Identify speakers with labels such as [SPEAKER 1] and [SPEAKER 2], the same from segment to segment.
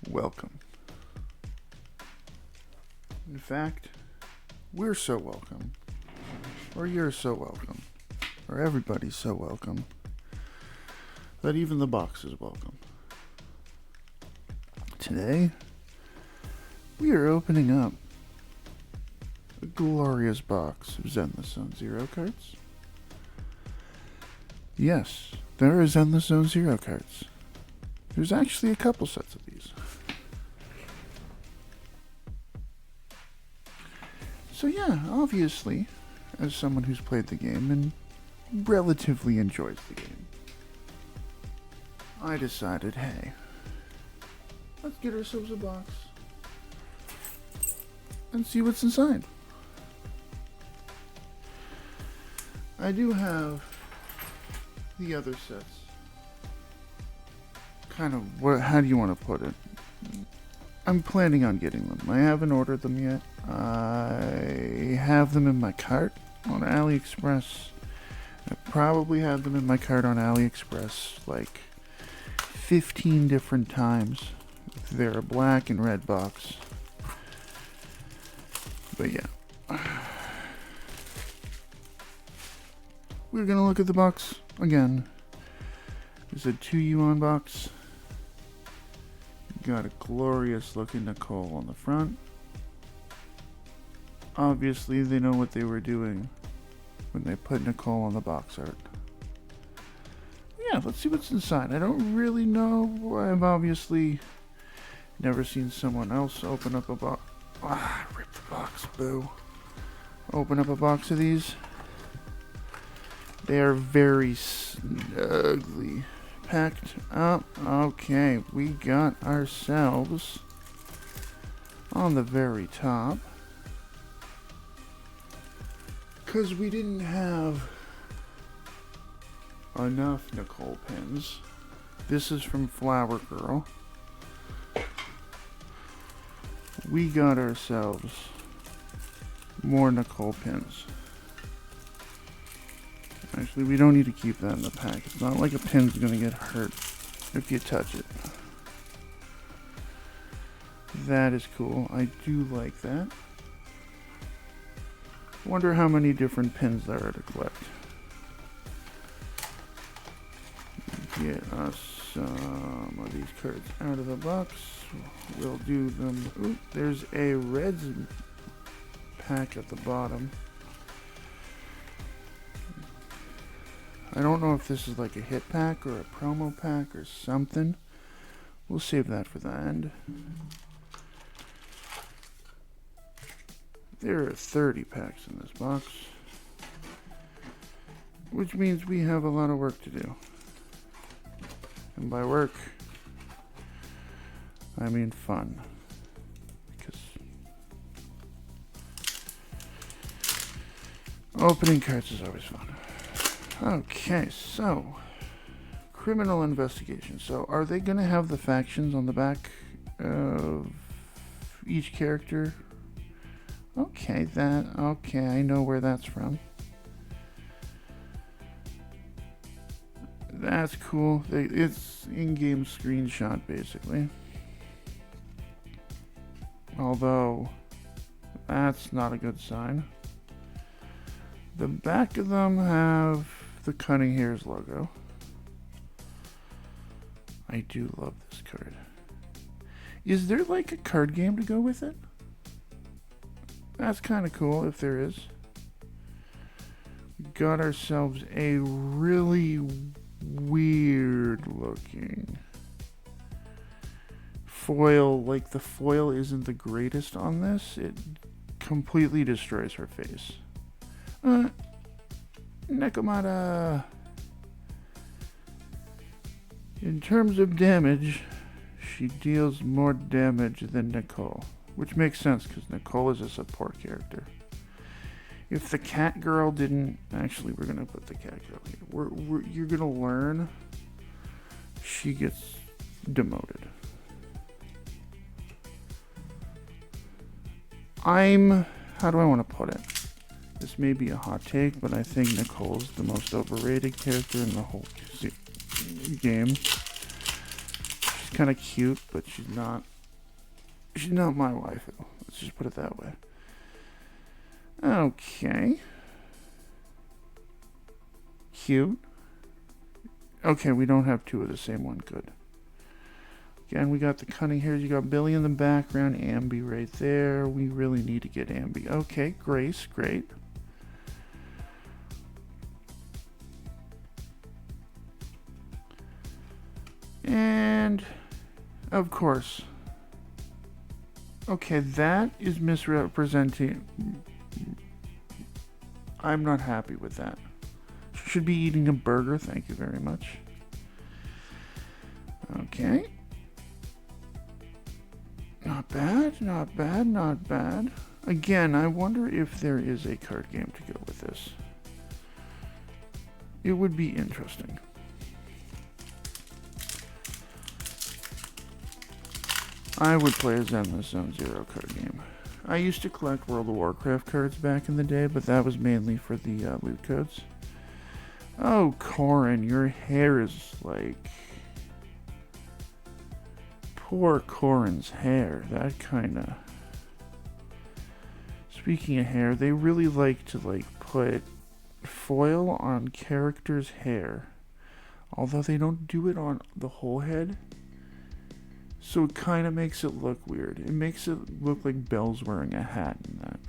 [SPEAKER 1] welcome. In fact, we're so welcome, or you're so welcome, or everybody's so welcome, that even the box is welcome. Today, we are opening up a glorious box of Zenless Zone Zero cards. Yes, there are Zenless Zone Zero cards. There's actually a couple sets of these. So yeah, obviously, as someone who's played the game and relatively enjoys the game, I decided, hey, let's get ourselves a box and see what's inside. I do have the other sets. Kind of, how do you want to put it? I'm planning on getting them. I haven't ordered them yet. I have them in my cart on AliExpress. I probably had them in my cart on AliExpress like 15 different times. They're a black and red box. But yeah. We're gonna look at the box again. It's a 2U unbox. Got a glorious looking Nicole on the front. Obviously, they know what they were doing when they put Nicole on the box art. Yeah, let's see what's inside. I don't really know. I've obviously never seen someone else open up a box. Rip the box, boo. Open up a box of these. They are very snugly packed up. Okay, we got ourselves on the very top, because we didn't have enough Nicole pins. This is from Flower Girl. We got ourselves more Nicole pins. Actually, we don't need to keep that in the pack. It's not like a pin's gonna get hurt if you touch it. That is cool. I do like that. Wonder how many different pins there are to collect. Get us some of these cards out of the box. We'll do them. Ooh, there's a Reds pack at the bottom. I don't know if this is like a hit pack or a promo pack or something. We'll save that for the end. There are 30 packs in this box, which means we have a lot of work to do. And by work, I mean fun. Because opening cards is always fun. Okay, so criminal investigation. So are they going to have the factions on the back of each character? Okay, I know where that's from. That's cool. It's in-game screenshot, basically. Although, that's not a good sign. The back of them have the Cunning Hairs logo. I do love this card. Is there like a card game to go with it? That's kind of cool if there is. We got ourselves a really weird looking foil. Like, the foil isn't the greatest on this. It completely destroys her face. Nekomata. In terms of damage, she deals more damage than Nicole, which makes sense because Nicole is a support character. If the cat girl didn't, actually, we're gonna put the cat girl here. You're gonna learn. She gets demoted. How do I want to put it? This may be a hot take, but I think Nicole's the most overrated character in the whole game. She's kind of cute, but she's not She's not my waifu. Let's just put it that way. Okay. Cute. Okay, we don't have two of the same one. Good. Again, we got the cunning hairs. You got Billy in the background. Ambi right there. We really need to get Ambi. Okay, Grace. Great. And, of course. Okay, that is misrepresenting. I'm not happy with that. Should be eating a burger. Thank you very much. Okay. Not bad, not bad, not bad. Again, I wonder if there is a card game to go with this. It would be interesting. I would play a Zenless Zone Zero card game. I used to collect World of Warcraft cards back in the day, but that was mainly for the loot codes. Oh, Corin, your hair is like... Poor Corin's hair. That kinda... Speaking of hair, they really like to put foil on characters' hair. Although they don't do it on the whole head. So it kind of makes it look weird. It makes it look like Belle's wearing a hat in that.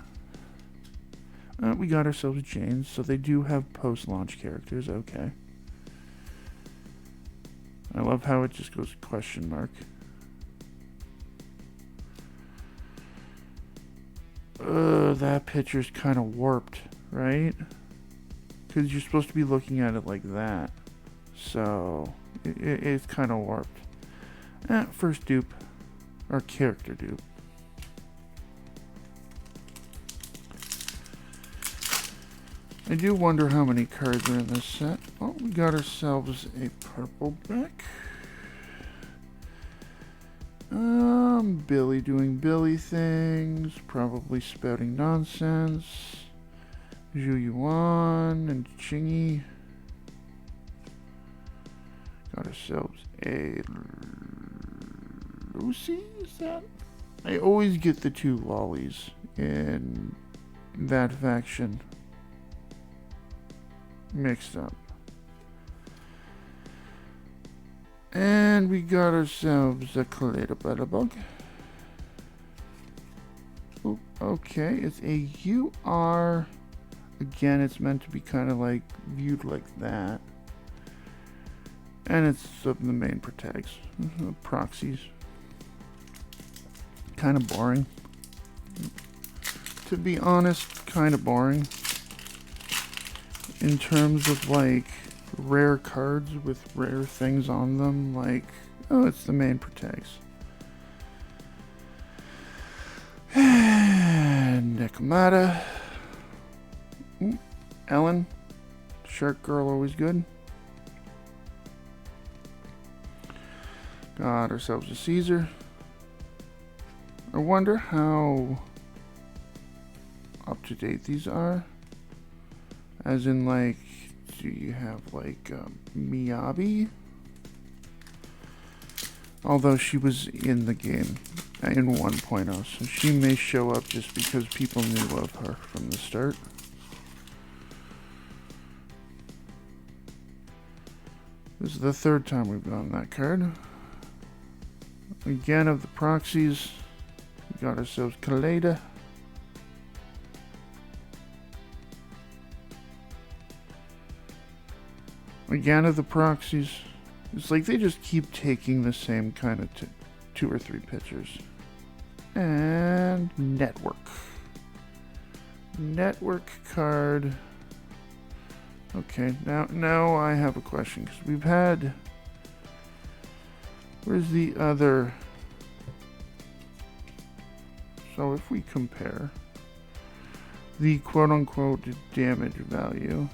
[SPEAKER 1] We got ourselves James, so they do have post-launch characters. Okay. I love how it just goes question mark. That picture's kind of warped, right? Because you're supposed to be looking at it like that. So, it's kind of warped. First dupe. Or character dupe. I do wonder how many cards are in this set. Oh, we got ourselves a purple back. Billy doing Billy things. Probably spouting nonsense. Zhu Yuan and Chingy. Got ourselves a Lucy, is that? I always get the two lollies in that faction mixed up. And we got ourselves a Kaleda Butterbug. Oh, okay, it's a UR. Again, it's meant to be kind of like viewed like that. And it's of the main protags. Proxies. Kind of boring. To be honest, kind of boring. In terms of like rare cards with rare things on them, like, oh, it's the main protags. And Nekomata. Ellen. Shark Girl, always good. Got ourselves a Caesar. I wonder how up to date these are. As in, like, do you have like Miyabi? Although she was in the game in 1.0, so she may show up just because people knew of her from the start. This is the third time we've gotten that card. Again, of the proxies, we got ourselves Kaleda. Again, of the proxies. It's like they just keep taking the same kind of two or three pictures. And network. Network card. Okay, now I have a question, because we've had... Where's the other... So if we compare the quote-unquote damage value,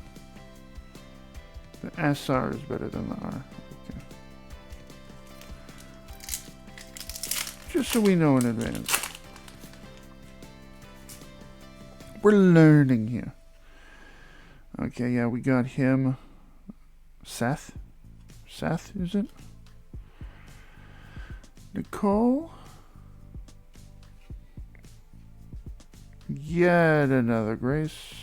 [SPEAKER 1] the SR is better than the R. Okay. Just so we know in advance. We're learning here. Okay, yeah, we got him. Seth? Seth, is it? Nicole? yet another Grace.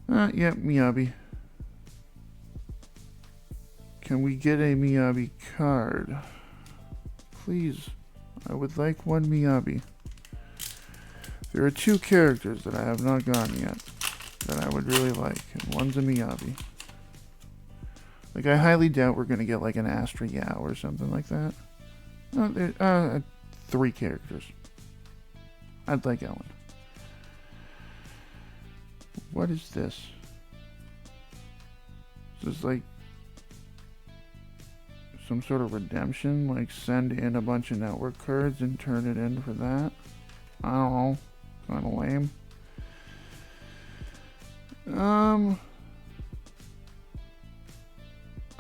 [SPEAKER 1] Yep, Miyabi. Can we get a Miyabi card? Please. I would like one Miyabi. There are 2 characters that I have not gotten yet that I would really like, and one's a Miyabi. Like, I highly doubt we're gonna get like an Astra Yao or something like that. No, 3 characters. I'd like Ellen. What is this? Is this like some sort of redemption? Like send in a bunch of network cards and turn it in for that? I don't know. Kind of lame.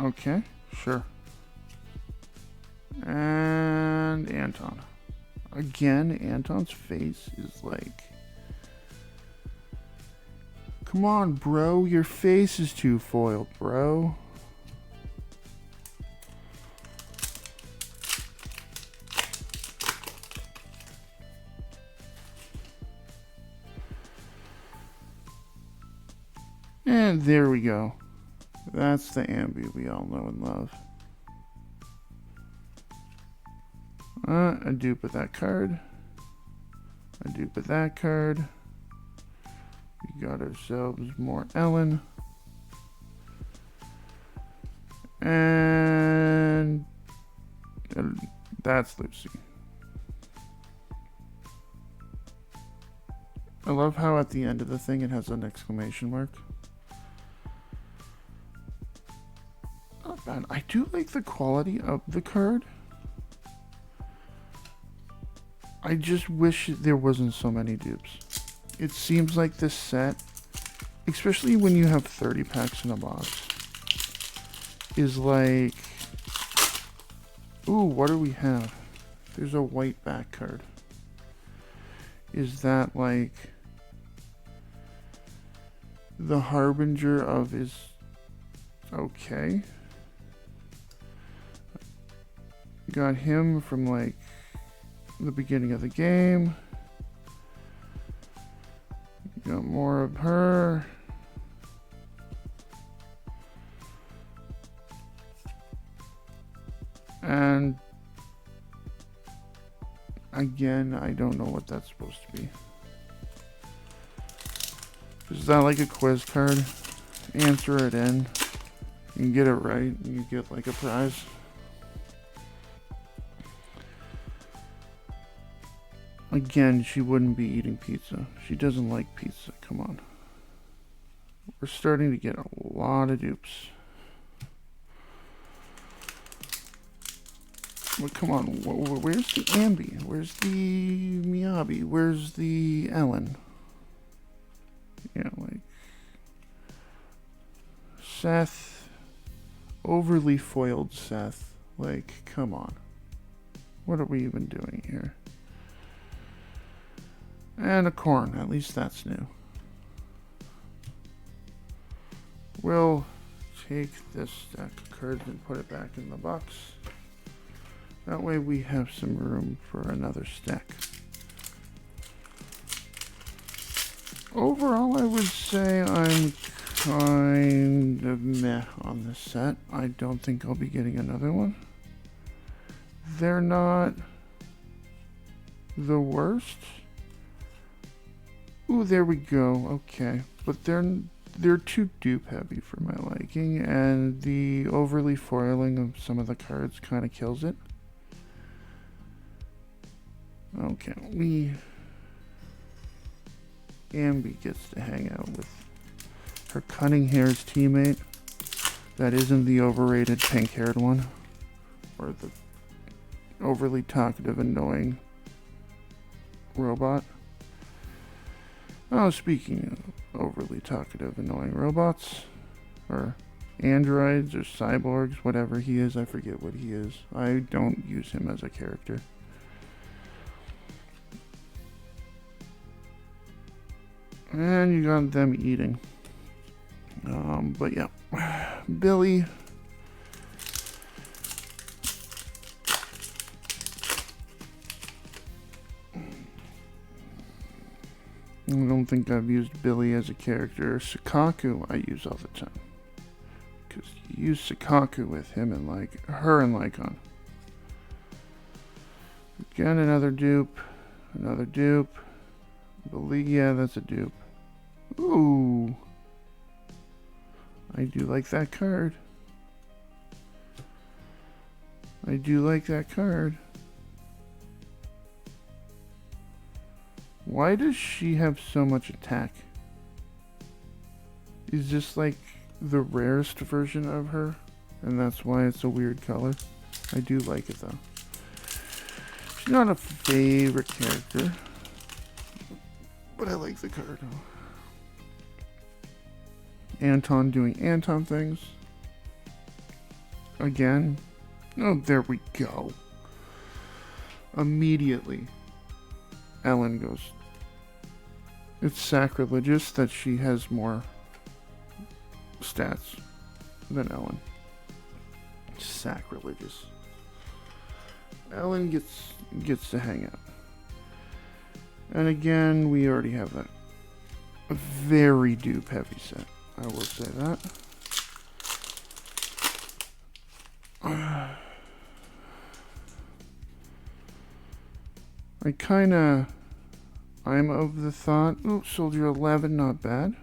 [SPEAKER 1] Okay, sure. And Anton. Again, Anton's face is like... Come on, bro. Your face is too foiled, bro. And there we go. That's the Ambi we all know and love. A dupe of that card. A dupe of that card. We got ourselves more Ellen. And that's Lucy. I love how at the end of the thing it has an exclamation mark. Not bad. I do like the quality of the card. I just wish there wasn't so many dupes. It seems like this set, especially when you have 30 packs in a box, is like... Ooh, what do we have? There's a white back card. Is that like the harbinger of his... Okay. Got him from like the beginning of the game. Got more of her. And again, I don't know what that's supposed to be. Is that like a quiz card? Answer it in. You can get it right and you get like a prize. Again, she wouldn't be eating pizza. She doesn't like pizza. Come on. We're starting to get a lot of dupes. Well, come on. Where's the Ambi? Where's the Miyabi? Where's the Ellen? Yeah, like... Seth. Overly foiled Seth. Like, come on. What are we even doing here? And a corn. At least that's new. We'll take this stack of cards and put it back in the box. That way we have some room for another stack. Overall, I would say I'm kind of meh on this set. I don't think I'll be getting another one. They're not the worst. Ooh, there we go. Okay. But they're too dupe heavy for my liking, and the overly foiling of some of the cards kind of kills it. Okay, Ambi gets to hang out with her cunning hair's teammate. That isn't the overrated pink-haired one, or the overly talkative, annoying robot. Oh, speaking of overly talkative, annoying robots, or androids, or cyborgs, whatever he is, I forget what he is. I don't use him as a character. And you got them eating. But yeah, Billy. I don't think I've used Billy as a character. Sakaku I use all the time. Because you use Sakaku with him and her and Lycon. Again, another dupe. Another dupe. Billy, yeah, that's a dupe. Ooh. I do like that card. I do like that card. Why does she have so much attack? Is this like the rarest version of her? And that's why it's a weird color? I do like it though. She's not a favorite character. But I like the card. Anton doing Anton things. Again. Oh, there we go. Immediately, Ellen goes. It's sacrilegious that she has more stats than Ellen. Sacrilegious. Ellen gets to hang out. And again, we already have a very dupe heavy set. I will say that. I'm of the thought, ooh, Soldier 11, not bad.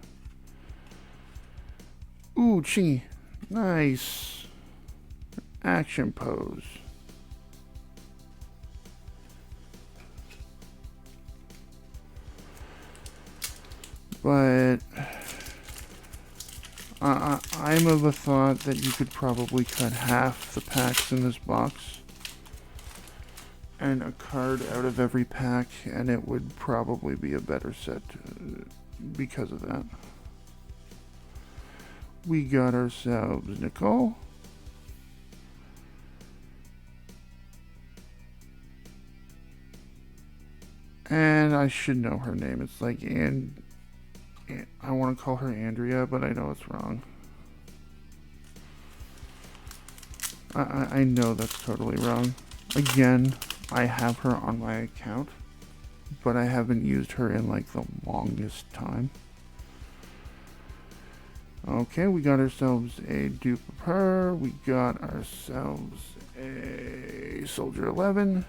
[SPEAKER 1] Ooh, Chingy, nice. Action pose. But I'm of a thought that you could probably cut half the packs in this box and a card out of every pack, and it would probably be a better set because of that. We got ourselves Nicole. And I should know her name. It's like I want to call her Andrea, but I know it's wrong. I know that's totally wrong. Again, I have her on my account, but I haven't used her in like the longest time. Okay, we got ourselves a dupe of her. We got ourselves a Soldier 11.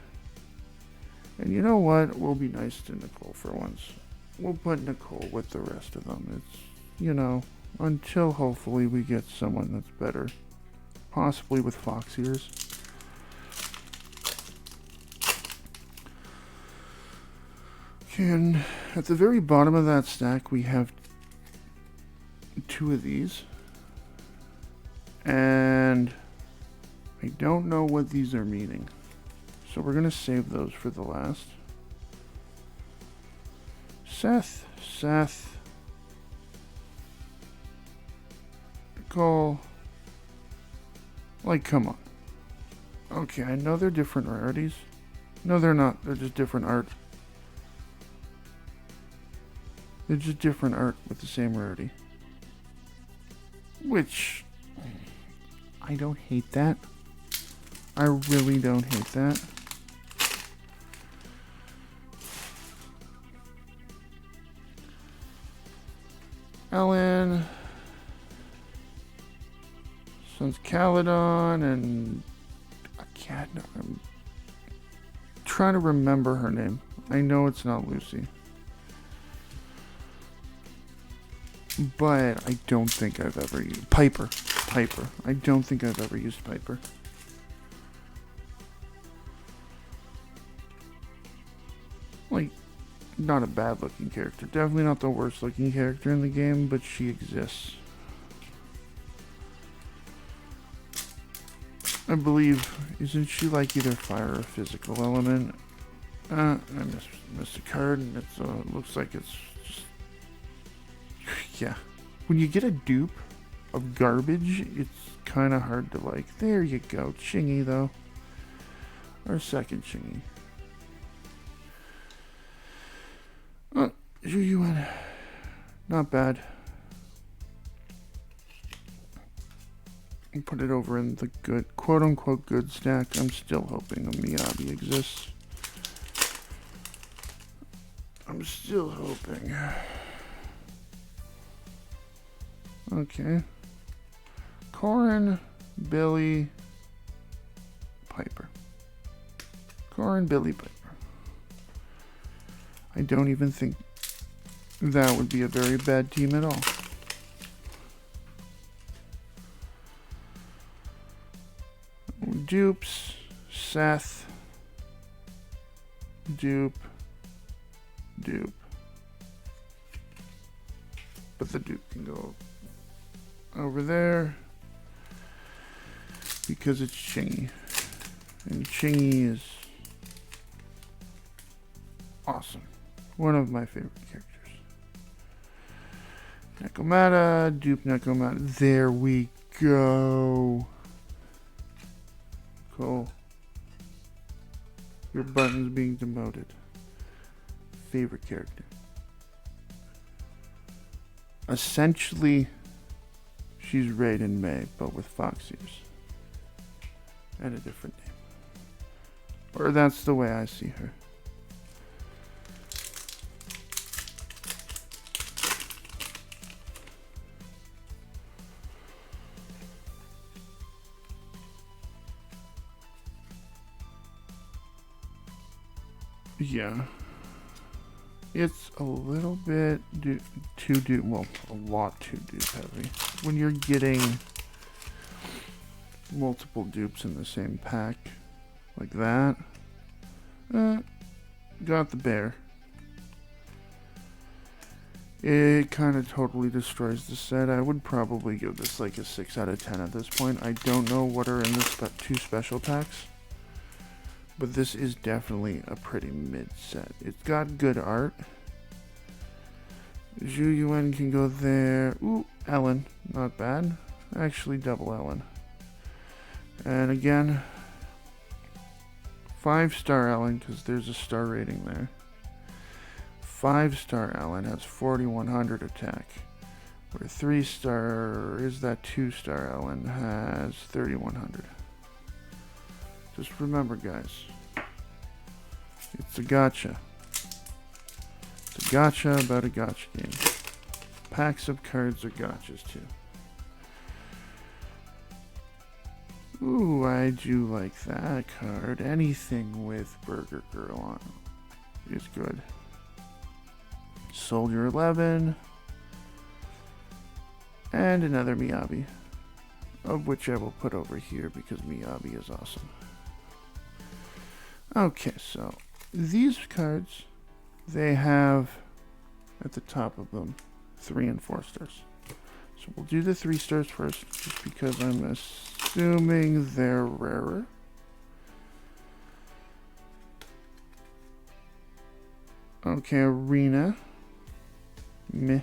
[SPEAKER 1] And you know what? We'll be nice to Nicole for once. We'll put Nicole with the rest of them. It's, you know, until hopefully we get someone that's better. Possibly with fox ears. And at the very bottom of that stack, we have 2 of these. And I don't know what these are meaning. So we're going to save those for the last. Seth. Nicole. Like, come on. Okay, I know they're different rarities. No, they're not. They're just different art. They're just different art with the same rarity. Which, I don't hate that. I really don't hate that. Ellen. Son's Caledon, and I can't. I'm trying to remember her name. I know it's not Lucy. But I don't think I've ever used Piper. I don't think I've ever used Piper. Like, not a bad looking character. Definitely not the worst looking character in the game, but she exists. I believe, isn't she like either fire or physical element? I missed a card, and it looks like it's just... Yeah. When you get a dupe of garbage, it's kind of hard to like. There you go. Chingy, though. Our second Chingy. Oh, Yuan. Not bad. Put it over in the good, quote-unquote good stack. I'm still hoping a Miyabi exists. I'm still hoping. Okay. Corin, Billy, Piper. Corin, Billy, Piper. I don't even think that would be a very bad team at all. Dupes, Seth, Dupe, Dupe. But the Dupe can go over there because it's Chingy. And Chingy is awesome. One of my favorite characters. Nekomata, Dupe Nekomata. There we go. Cool. Your button's being demoted. Favorite character. Essentially, she's Raiden May, but with fox ears. And a different name. Or that's the way I see her. Yeah. It's a little bit well, a lot too dupe heavy. When you're getting multiple dupes in the same pack, like that. Got the bear. It kind of totally destroys the set. I would probably give this like a 6 out of 10 at this point. I don't know what are in the two special packs. But this is definitely a pretty mid set. It's got good art. Zhu Yuan can go there. Ooh, Ellen. Not bad. Actually, double Ellen. And again, 5-star Ellen, because there's a star rating there. 5-star Ellen has 4100 attack. Where 3-star is that 2-star Ellen has 3100. Just remember, guys, it's a gacha. It's a gacha about a gacha game. Packs of cards are gachas, too. Ooh, I do like that card. Anything with Burger Girl on is good. Soldier 11. And another Miyabi. Of which I will put over here because Miyabi is awesome. Okay, so these cards, they have at the top of them 3 and 4 stars. So we'll do the 3 stars first, just because I'm assuming they're rarer. Okay, Arena. Meh.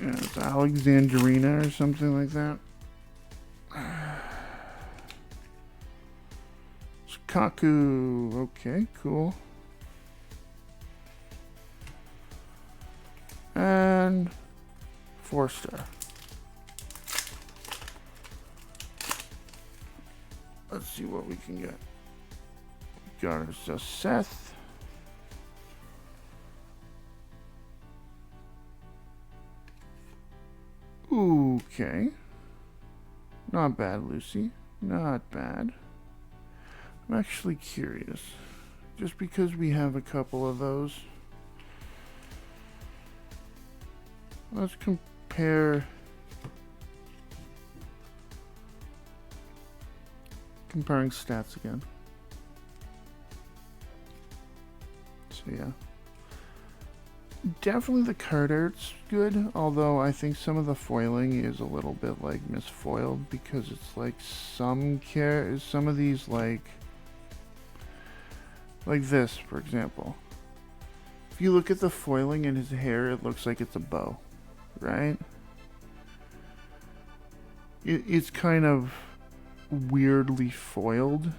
[SPEAKER 1] Yeah, it's Alexandrina or something like that. Kaku. Okay, cool. And 4-star. Let's see what we can get. Got ourselves Seth. Okay. Not bad, Lucy. Not bad. I'm actually curious. Just because we have a couple of those. Let's compare. Comparing stats again. So yeah. Definitely the card art's good, although I think some of the foiling is a little bit like misfoiled because it's like some of these like this, for example. If you look at the foiling in his hair, it looks like it's a bow, right? It's kind of weirdly foiled.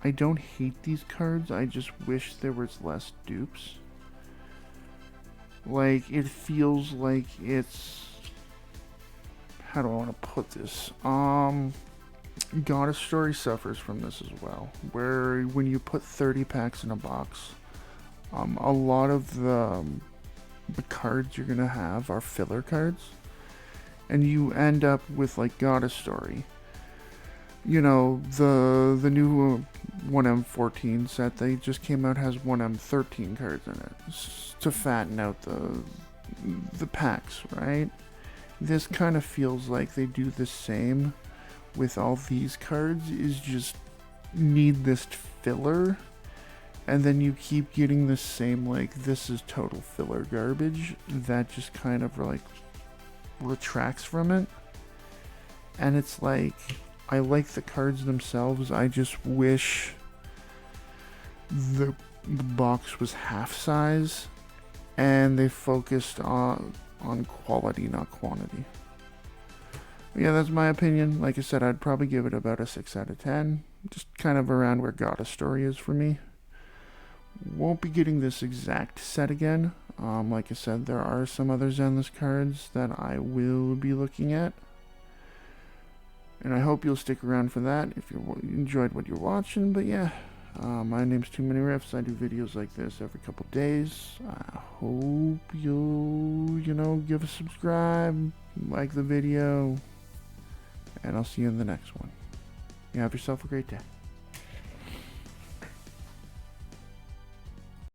[SPEAKER 1] I don't hate these cards, I just wish there was less dupes. Like, it feels like it's... How do I want to put this? Goddess Story suffers from this as well, where when you put 30 packs in a box, a lot of the cards you're gonna have are filler cards, and you end up with like Goddess Story. You know, the new 1M14 set they just came out has 1M13 cards in it to fatten out the packs, right? This kind of feels like they do the same with all these cards, is just need this filler, and then you keep getting the same, like, this is total filler garbage that just kind of like retracts from it. And it's like, I like the cards themselves, I just wish the box was half size and they focused on quality, not quantity. But yeah, that's my opinion. Like I said, I'd probably give it about a 6 out of 10. Just kind of around where Goddess Story is for me. Won't be getting this exact set again. Like I said, there are some other Zenless cards that I will be looking at. And I hope you'll stick around for that if you enjoyed what you're watching. But yeah, my name's Too Many Riffs. I do videos like this every couple days. I hope you'll, give a subscribe, like the video, and I'll see you in the next one. You have yourself a great day.